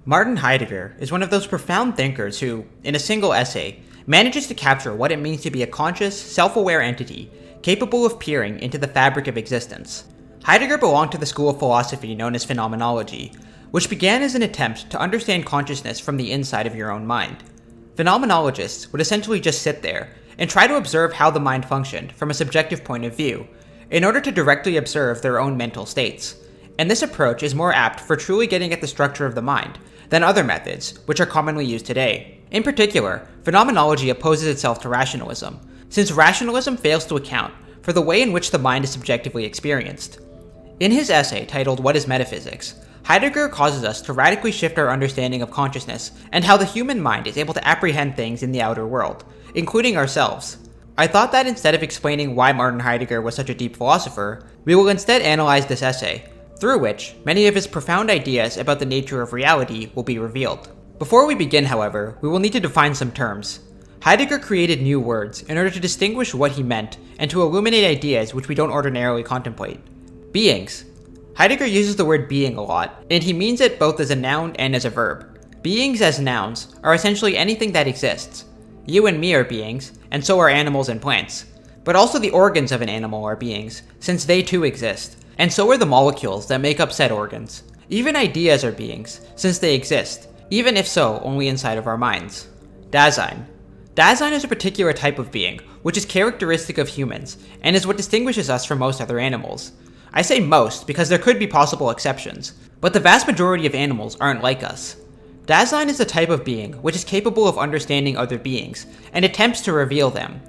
Martin Heidegger is one of those profound thinkers who, in a single essay, manages to capture what it means to be a conscious, self-aware entity capable of peering into the fabric of existence. Heidegger belonged to the school of philosophy known as phenomenology, which began as an attempt to understand consciousness from the inside of your own mind. Phenomenologists would essentially just sit there and try to observe how the mind functioned from a subjective point of view, in order to directly observe their own mental states. And this approach is more apt for truly getting at the structure of the mind than other methods, which are commonly used today. In particular, phenomenology opposes itself to rationalism, since rationalism fails to account for the way in which the mind is subjectively experienced. In his essay titled What is Metaphysics?, Heidegger causes us to radically shift our understanding of consciousness and how the human mind is able to apprehend things in the outer world, including ourselves. I thought that instead of explaining why Martin Heidegger was such a deep philosopher, we will instead analyze this essay, through which many of his profound ideas about the nature of reality will be revealed. Before we begin, however, we will need to define some terms. Heidegger created new words in order to distinguish what he meant and to illuminate ideas which we don't ordinarily contemplate. Beings. Heidegger uses the word being a lot, and he means it both as a noun and as a verb. Beings as nouns are essentially anything that exists. You and me are beings, and so are animals and plants. But also the organs of an animal are beings, since they too exist. And so are the molecules that make up said organs. Even ideas are beings, since they exist, even if so only inside of our minds. Dazine. Dazine is a particular type of being, which is characteristic of humans, and is what distinguishes us from most other animals. I say most because there could be possible exceptions, but the vast majority of animals aren't like us. Dazine is a type of being which is capable of understanding other beings, and attempts to reveal them.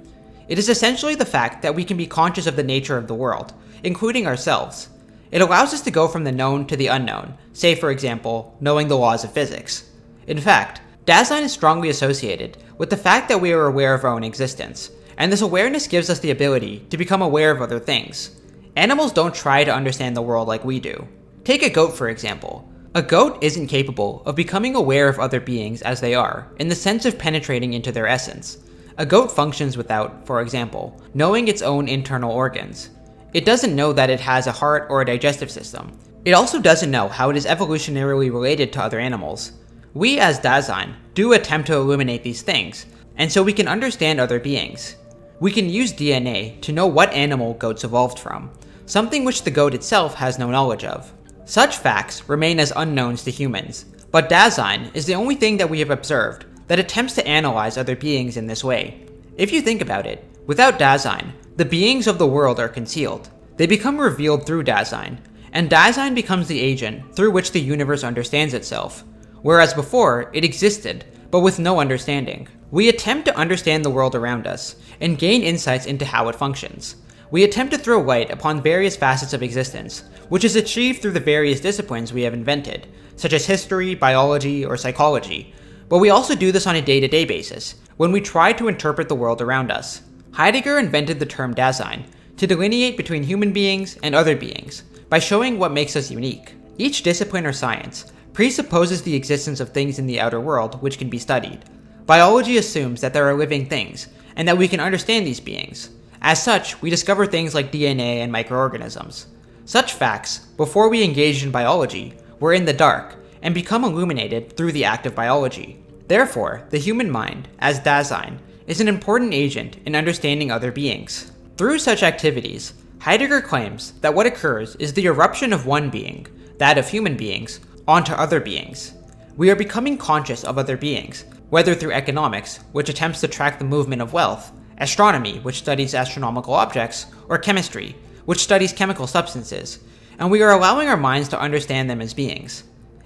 It is essentially the fact that we can be conscious of the nature of the world, including ourselves. It allows us to go from the known to the unknown, say for example, knowing the laws of physics. In fact, Dazine is strongly associated with the fact that we are aware of our own existence, and this awareness gives us the ability to become aware of other things. Animals don't try to understand the world like we do. Take a goat for example. A goat isn't capable of becoming aware of other beings as they are, in the sense of penetrating into their essence. A goat functions without, for example, knowing its own internal organs. It doesn't know that it has a heart or a digestive system. It also doesn't know how it is evolutionarily related to other animals. We as Dazine do attempt to illuminate these things, and so we can understand other beings. We can use DNA to know what animal goats evolved from, something which the goat itself has no knowledge of. Such facts remain as unknowns to humans, but Dazine is the only thing that we have observed that attempts to analyze other beings in this way. If you think about it, without Dazine, the beings of the world are concealed. They become revealed through Dazine, and Dazine becomes the agent through which the universe understands itself, whereas before, it existed, but with no understanding. We attempt to understand the world around us, and gain insights into how it functions. We attempt to throw light upon various facets of existence, which is achieved through the various disciplines we have invented, such as history, biology, or psychology. But we also do this on a day-to-day basis, when we try to interpret the world around us. Heidegger invented the term Dazine to delineate between human beings and other beings, by showing what makes us unique. Each discipline or science presupposes the existence of things in the outer world which can be studied. Biology assumes that there are living things, and that we can understand these beings. As such, we discover things like DNA and microorganisms. Such facts, before we engaged in biology, were in the dark, and become illuminated through the act of biology. Therefore, the human mind, as Dazine, is an important agent in understanding other beings. Through such activities, Heidegger claims that what occurs is the eruption of one being, that of human beings, onto other beings. We are becoming conscious of other beings, whether through economics, which attempts to track the movement of wealth, astronomy, which studies astronomical objects, or chemistry, which studies chemical substances, and we are allowing our minds to understand them as beings.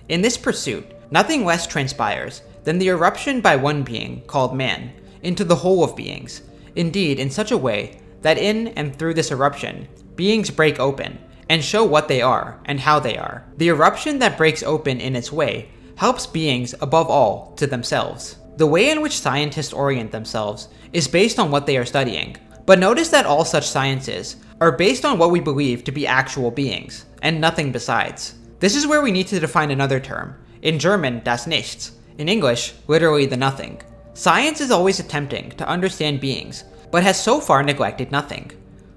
In this pursuit, nothing less transpires than the eruption by one being, called man, into the whole of beings, indeed in such a way that in and through this eruption, beings break open, and show what they are and how they are. The eruption that breaks open in its way helps beings above all to themselves. The way in which scientists orient themselves is based on what they are studying, but notice that all such sciences are based on what we believe to be actual beings, and nothing besides. This is where we need to define another term, in German das Nichts, in English literally the nothing. Science is always attempting to understand beings, but has so far neglected nothing.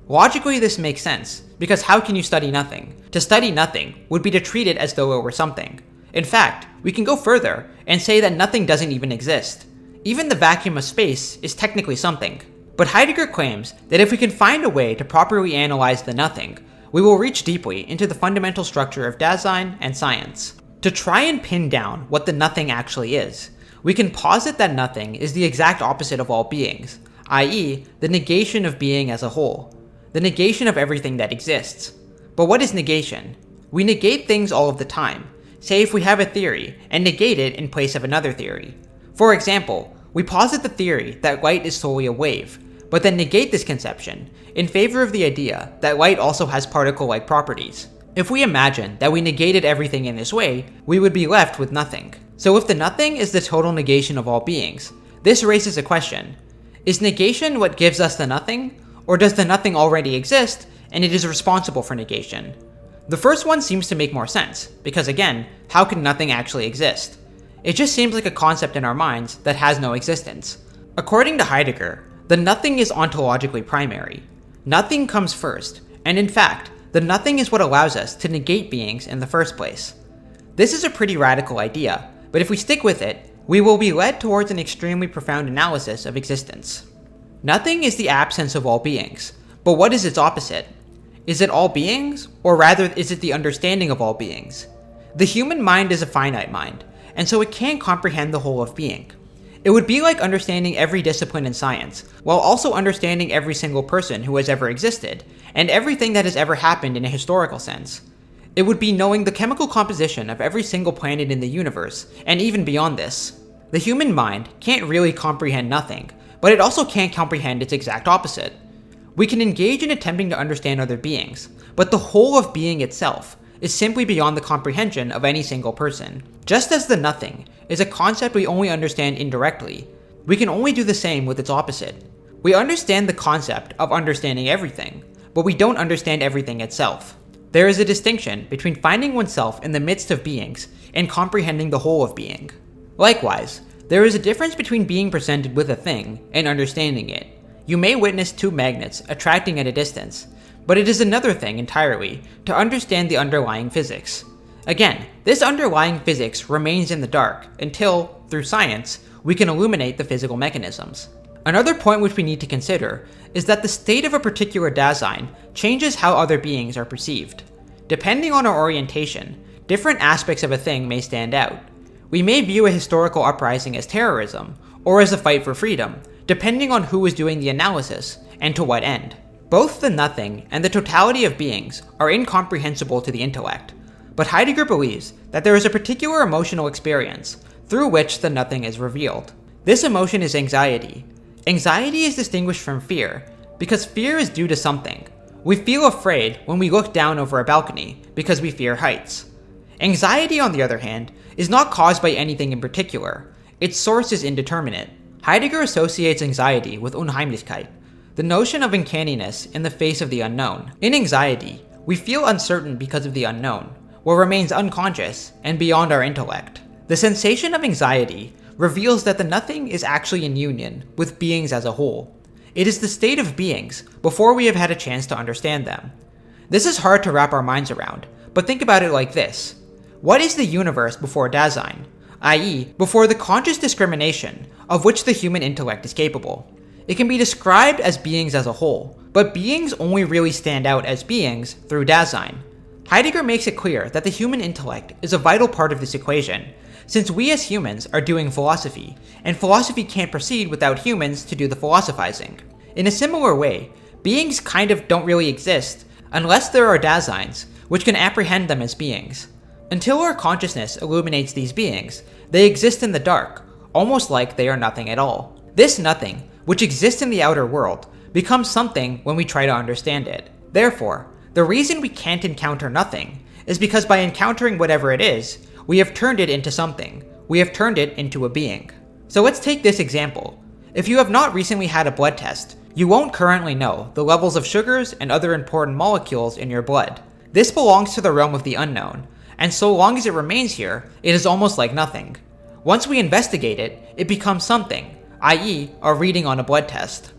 Logically this makes sense, because how can you study nothing? To study nothing would be to treat it as though it were something. In fact, we can go further and say that nothing doesn't even exist. Even the vacuum of space is technically something. But Heidegger claims that if we can find a way to properly analyze the nothing, we will reach deeply into the fundamental structure of Dazine and science. To try and pin down what the nothing actually is, we can posit that nothing is the exact opposite of all beings, i.e., the negation of being as a whole, the negation of everything that exists. But what is negation? We negate things all of the time. Say if we have a theory and negate it in place of another theory. For example, we posit the theory that light is solely a wave, but then negate this conception in favor of the idea that light also has particle-like properties. If we imagine that we negated everything in this way, we would be left with nothing. So if the nothing is the total negation of all beings, this raises a question. Is negation what gives us the nothing, or does the nothing already exist and it is responsible for negation? The first one seems to make more sense, because again, how can nothing actually exist? It just seems like a concept in our minds that has no existence. According to Heidegger, the nothing is ontologically primary. Nothing comes first, and in fact, the nothing is what allows us to negate beings in the first place. This is a pretty radical idea, but if we stick with it, we will be led towards an extremely profound analysis of existence. Nothing is the absence of all beings, but what is its opposite? Is it all beings, or rather is it the understanding of all beings? The human mind is a finite mind, and so it can't comprehend the whole of being. It would be like understanding every discipline in science, while also understanding every single person who has ever existed, and everything that has ever happened in a historical sense. It would be knowing the chemical composition of every single planet in the universe, and even beyond this. The human mind can't really comprehend nothing, but it also can't comprehend its exact opposite. We can engage in attempting to understand other beings, but the whole of being itself is simply beyond the comprehension of any single person. Just as the nothing is a concept we only understand indirectly, we can only do the same with its opposite. We understand the concept of understanding everything, but we don't understand everything itself. There is a distinction between finding oneself in the midst of beings and comprehending the whole of being. Likewise, there is a difference between being presented with a thing and understanding it. You may witness two magnets attracting at a distance, but it is another thing entirely to understand the underlying physics. Again, this underlying physics remains in the dark until, through science, we can illuminate the physical mechanisms. Another point which we need to consider is that the state of a particular Dazine changes how other beings are perceived. Depending on our orientation, different aspects of a thing may stand out. We may view a historical uprising as terrorism, or as a fight for freedom, depending on who is doing the analysis and to what end. Both the nothing and the totality of beings are incomprehensible to the intellect, but Heidegger believes that there is a particular emotional experience through which the nothing is revealed. This emotion is anxiety. Anxiety is distinguished from fear because fear is due to something. We feel afraid when we look down over a balcony because we fear heights. Anxiety, on the other hand, is not caused by anything in particular. Its source is indeterminate. Heidegger associates anxiety with Unheimlichkeit, the notion of uncanniness in the face of the unknown. In anxiety, we feel uncertain because of the unknown, what remains unconscious and beyond our intellect. The sensation of anxiety reveals that the nothing is actually in union with beings as a whole. It is the state of beings before we have had a chance to understand them. This is hard to wrap our minds around, but think about it like this. What is the universe before Dazine, i.e., before the conscious discrimination of which the human intellect is capable? It can be described as beings as a whole, but beings only really stand out as beings through Dazine. Heidegger makes it clear that the human intellect is a vital part of this equation, since we as humans are doing philosophy, and philosophy can't proceed without humans to do the philosophizing. In a similar way, beings kind of don't really exist unless there are Dazines, which can apprehend them as beings. Until our consciousness illuminates these beings, they exist in the dark, almost like they are nothing at all. This nothing, which exists in the outer world, becomes something when we try to understand it. Therefore, the reason we can't encounter nothing is because by encountering whatever it is, we have turned it into something. We have turned it into a being. So let's take this example. If you have not recently had a blood test, you won't currently know the levels of sugars and other important molecules in your blood. This belongs to the realm of the unknown, and so long as it remains here, it is almost like nothing. Once we investigate it, it becomes something, i.e., a reading on a blood test.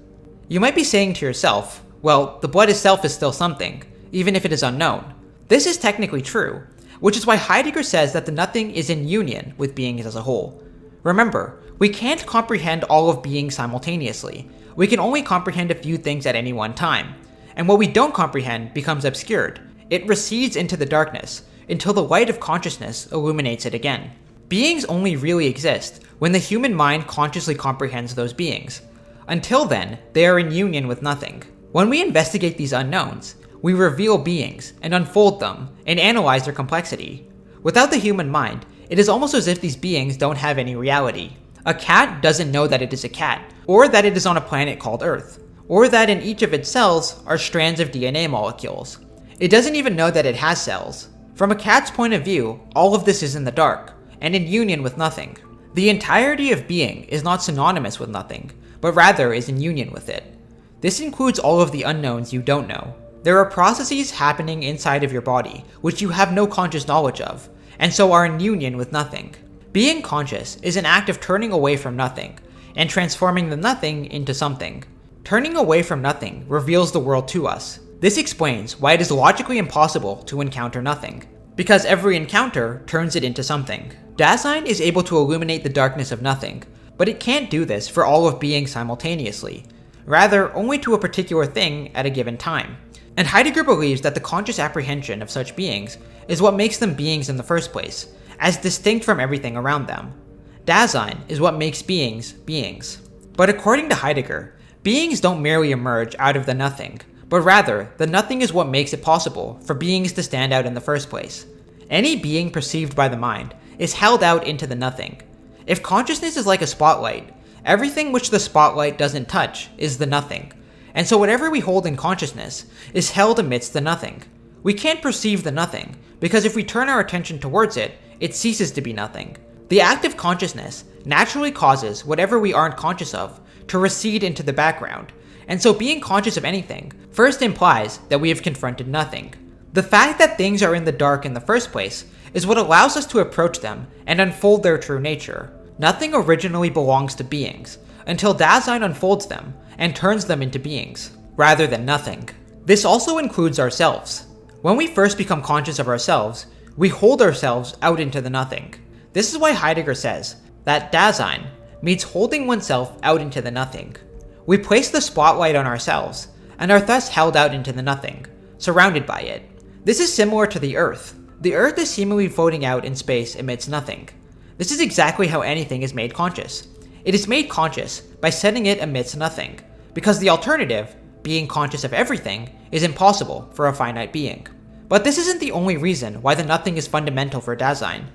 You might be saying to yourself, well, the blood itself is still something, even if it is unknown. This is technically true. which is why Heidegger says that the nothing is in union with beings as a whole. Remember, we can't comprehend all of being simultaneously. We can only comprehend a few things at any one time, and what we don't comprehend becomes obscured. It recedes into the darkness, until the light of consciousness illuminates it again. Beings only really exist when the human mind consciously comprehends those beings. Until then, they are in union with nothing. When we investigate these unknowns, we reveal beings and unfold them and analyze their complexity. Without the human mind, it is almost as if these beings don't have any reality. A cat doesn't know that it is a cat, or that it is on a planet called Earth, or that in each of its cells are strands of DNA molecules. It doesn't even know that it has cells. From a cat's point of view, all of this is in the dark, and in union with nothing. The entirety of being is not synonymous with nothing, but rather is in union with it. This includes all of the unknowns you don't know. There are processes happening inside of your body, which you have no conscious knowledge of, and so are in union with nothing. Being conscious is an act of turning away from nothing, and transforming the nothing into something. Turning away from nothing reveals the world to us. This explains why it is logically impossible to encounter nothing, because every encounter turns it into something. Dazine is able to illuminate the darkness of nothing, but it can't do this for all of being simultaneously, rather only to a particular thing at a given time. And Heidegger believes that the conscious apprehension of such beings is what makes them beings in the first place, as distinct from everything around them. Dazine is what makes beings beings. But according to Heidegger, beings don't merely emerge out of the nothing, but rather the nothing is what makes it possible for beings to stand out in the first place. Any being perceived by the mind is held out into the nothing. If consciousness is like a spotlight, everything which the spotlight doesn't touch is the nothing, and so whatever we hold in consciousness is held amidst the nothing. We can't perceive the nothing, because if we turn our attention towards it, it ceases to be nothing. The act of consciousness naturally causes whatever we aren't conscious of to recede into the background, and so being conscious of anything first implies that we have confronted nothing. The fact that things are in the dark in the first place is what allows us to approach them and unfold their true nature. Nothing originally belongs to beings, until Dazine unfolds them and turns them into beings, rather than nothing. This also includes ourselves. When we first become conscious of ourselves, we hold ourselves out into the nothing. This is why Heidegger says that Dazine means holding oneself out into the nothing. We place the spotlight on ourselves, and are thus held out into the nothing, surrounded by it. This is similar to the Earth. The Earth is seemingly floating out in space amidst nothing. This is exactly how anything is made conscious. It is made conscious by setting it amidst nothing, because the alternative, being conscious of everything, is impossible for a finite being. But this isn't the only reason why the nothing is fundamental for Dazine.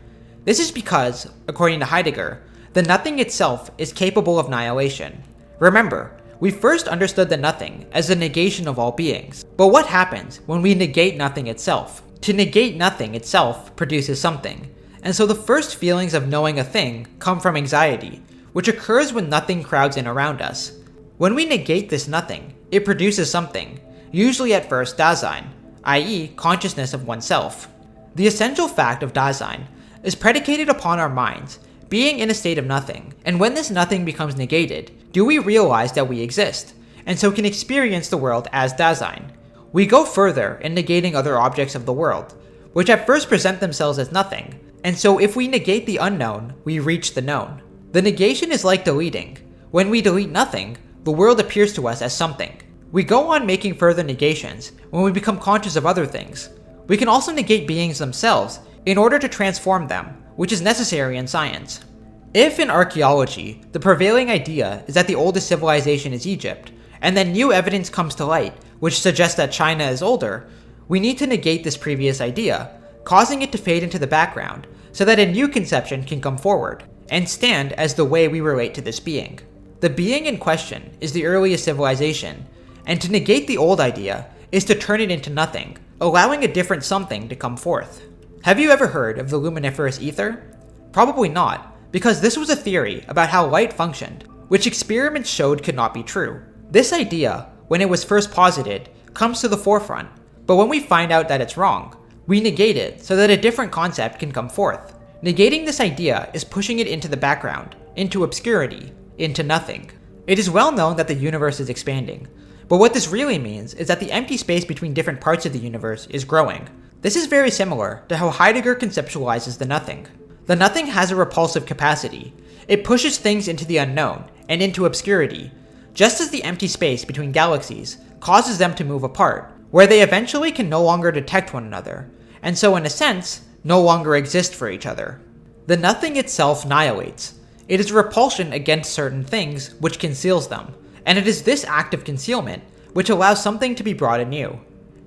This is because, according to Heidegger, the nothing itself is capable of annihilation. Remember, we first understood the nothing as the negation of all beings. But what happens when we negate nothing itself? To negate nothing itself produces something, and so the first feelings of knowing a thing come from anxiety, which occurs when nothing crowds in around us. When we negate this nothing, it produces something, usually at first Dazine, i.e. consciousness of oneself. The essential fact of Dazine is predicated upon our minds being in a state of nothing, and when this nothing becomes negated, do we realize that we exist, and so can experience the world as Dazine. We go further in negating other objects of the world, which at first present themselves as nothing, and so if we negate the unknown, we reach the known. The negation is like deleting. When we delete nothing, the world appears to us as something. We go on making further negations when we become conscious of other things. We can also negate beings themselves in order to transform them, which is necessary in science. If in archaeology, the prevailing idea is that the oldest civilization is Egypt, and then new evidence comes to light which suggests that China is older, we need to negate this previous idea, causing it to fade into the background so that a new conception can come forward and stand as the way we relate to this being. The being in question is the earliest civilization, and to negate the old idea is to turn it into nothing, allowing a different something to come forth. Have you ever heard of the luminiferous ether? Probably not, because this was a theory about how light functioned, which experiments showed could not be true. This idea, when it was first posited, comes to the forefront, but when we find out that it's wrong, we negate it so that a different concept can come forth. Negating this idea is pushing it into the background, into obscurity, into nothing. It is well known that the universe is expanding, but what this really means is that the empty space between different parts of the universe is growing. This is very similar to how Heidegger conceptualizes the nothing. The nothing has a repulsive capacity. It pushes things into the unknown and into obscurity, just as the empty space between galaxies causes them to move apart, where they eventually can no longer detect one another, and so in a sense, no longer exist for each other. The nothing itself annihilates. It is a repulsion against certain things which conceals them, and it is this act of concealment which allows something to be brought anew.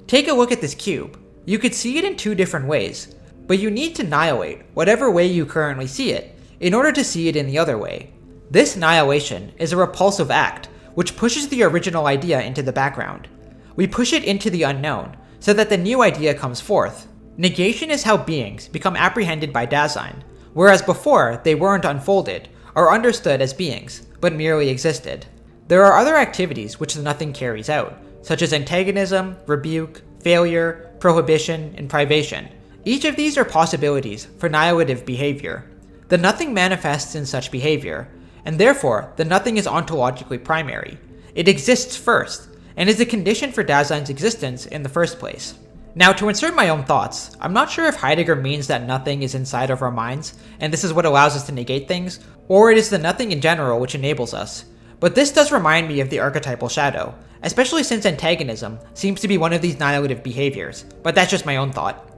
Take a look at this cube. You could see it in two different ways, but you need to annihilate whatever way you currently see it in order to see it in the other way. This annihilation is a repulsive act which pushes the original idea into the background. We push it into the unknown so that the new idea comes forth. Negation is how beings become apprehended by Dazine, whereas before they weren't unfolded or understood as beings, but merely existed. There are other activities which the nothing carries out, such as antagonism, rebuke, failure, prohibition, and privation. Each of these are possibilities for annihilative behavior. The nothing manifests in such behavior, and therefore the nothing is ontologically primary. It exists first, and is a condition for Dazine's existence in the first place. Now, to insert my own thoughts, I'm not sure if Heidegger means that nothing is inside of our minds, and this is what allows us to negate things, or it is the nothing in general which enables us. But this does remind me of the archetypal shadow, especially since antagonism seems to be one of these annihilative behaviors, but that's just my own thought.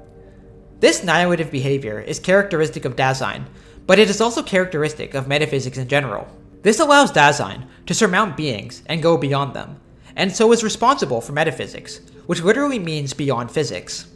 This annihilative behavior is characteristic of Dazine, but it is also characteristic of metaphysics in general. This allows Dazine to surmount beings and go beyond them, and so is responsible for metaphysics, which literally means beyond physics.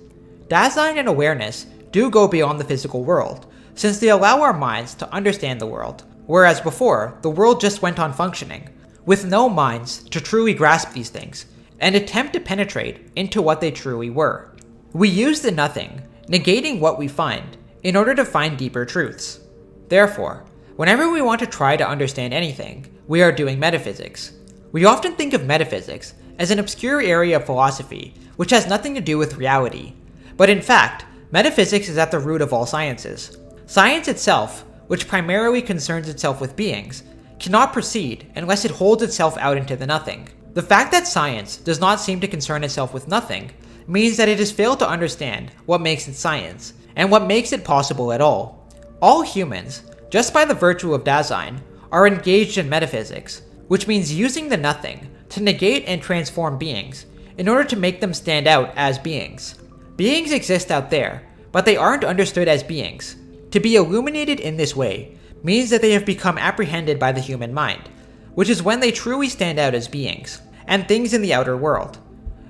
Dazine and awareness do go beyond the physical world, since they allow our minds to understand the world, whereas before, the world just went on functioning, with no minds to truly grasp these things, and attempt to penetrate into what they truly were. We use the nothing, negating what we find, in order to find deeper truths. Therefore, whenever we want to try to understand anything, we are doing metaphysics. We often think of metaphysics as an obscure area of philosophy, which has nothing to do with reality. But in fact, metaphysics is at the root of all sciences. Science itself, which primarily concerns itself with beings, cannot proceed unless it holds itself out into the nothing. The fact that science does not seem to concern itself with nothing means that it has failed to understand what makes it science, and what makes it possible at all. All humans, just by the virtue of Dazine, are engaged in metaphysics, which means using the nothing to negate and transform beings in order to make them stand out as beings. Beings exist out there, but they aren't understood as beings. To be illuminated in this way means that they have become apprehended by the human mind, which is when they truly stand out as beings, and things in the outer world.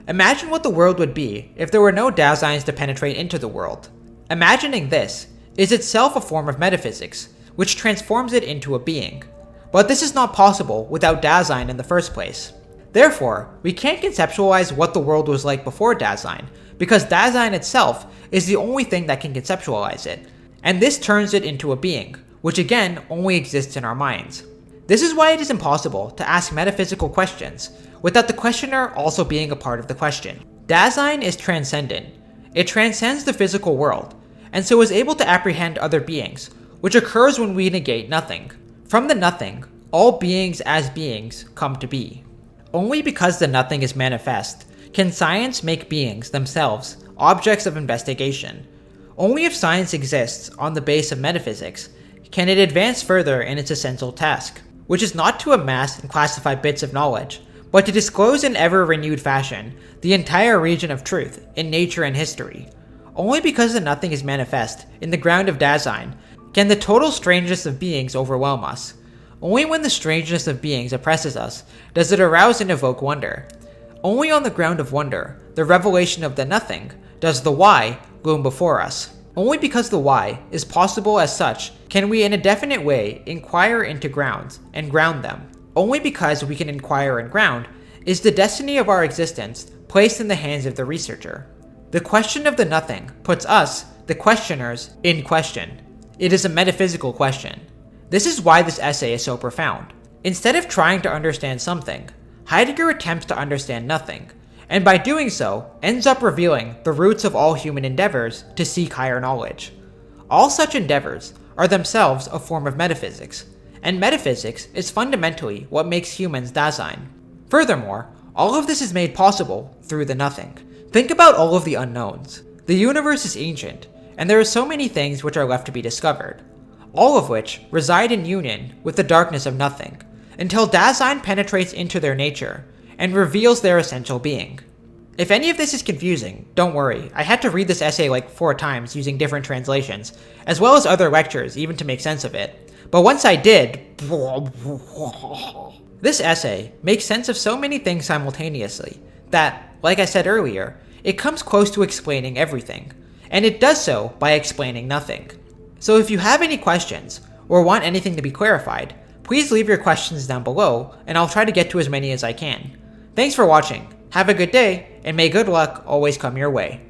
Imagine what the world would be if there were no Dazines to penetrate into the world. Imagining this is itself a form of metaphysics, which transforms it into a being. But this is not possible without Dazine in the first place. Therefore, we can't conceptualize what the world was like before Dazine, because Dazine itself is the only thing that can conceptualize it, and this turns it into a being, which again only exists in our minds. This is why it is impossible to ask metaphysical questions without the questioner also being a part of the question. Dazine is transcendent. It transcends the physical world, and so is able to apprehend other beings, which occurs when we negate nothing. From the nothing, all beings as beings come to be. Only because the nothing is manifest can science make beings themselves objects of investigation. Only if science exists on the base of metaphysics can it advance further in its essential task, which is not to amass and classify bits of knowledge, but to disclose in ever-renewed fashion the entire region of truth in nature and history. Only because the nothing is manifest in the ground of Dazine can the total strangeness of beings overwhelm us. Only when the strangeness of beings oppresses us does it arouse and evoke wonder. Only on the ground of wonder, the revelation of the nothing, does the why loom before us. Only because the why is possible as such can we in a definite way inquire into grounds and ground them. Only because we can inquire and ground is the destiny of our existence placed in the hands of the researcher. The question of the nothing puts us, the questioners, in question. It is a metaphysical question. This is why this essay is so profound. Instead of trying to understand something, Heidegger attempts to understand nothing, and by doing so, ends up revealing the roots of all human endeavors to seek higher knowledge. All such endeavors are themselves a form of metaphysics, and metaphysics is fundamentally what makes humans Dazine. Furthermore, all of this is made possible through the nothing. Think about all of the unknowns. The universe is ancient, and there are so many things which are left to be discovered, all of which reside in union with the darkness of nothing, until Dazine penetrates into their nature and reveals their essential being. If any of this is confusing, don't worry, I had to read this essay like 4 times using different translations, as well as other lectures even to make sense of it. But once I did, this essay makes sense of so many things simultaneously that, like I said earlier, it comes close to explaining everything, and it does so by explaining nothing. So if you have any questions, or want anything to be clarified, please leave your questions down below, and I'll try to get to as many as I can. Thanks for watching, have a good day, and may good luck always come your way.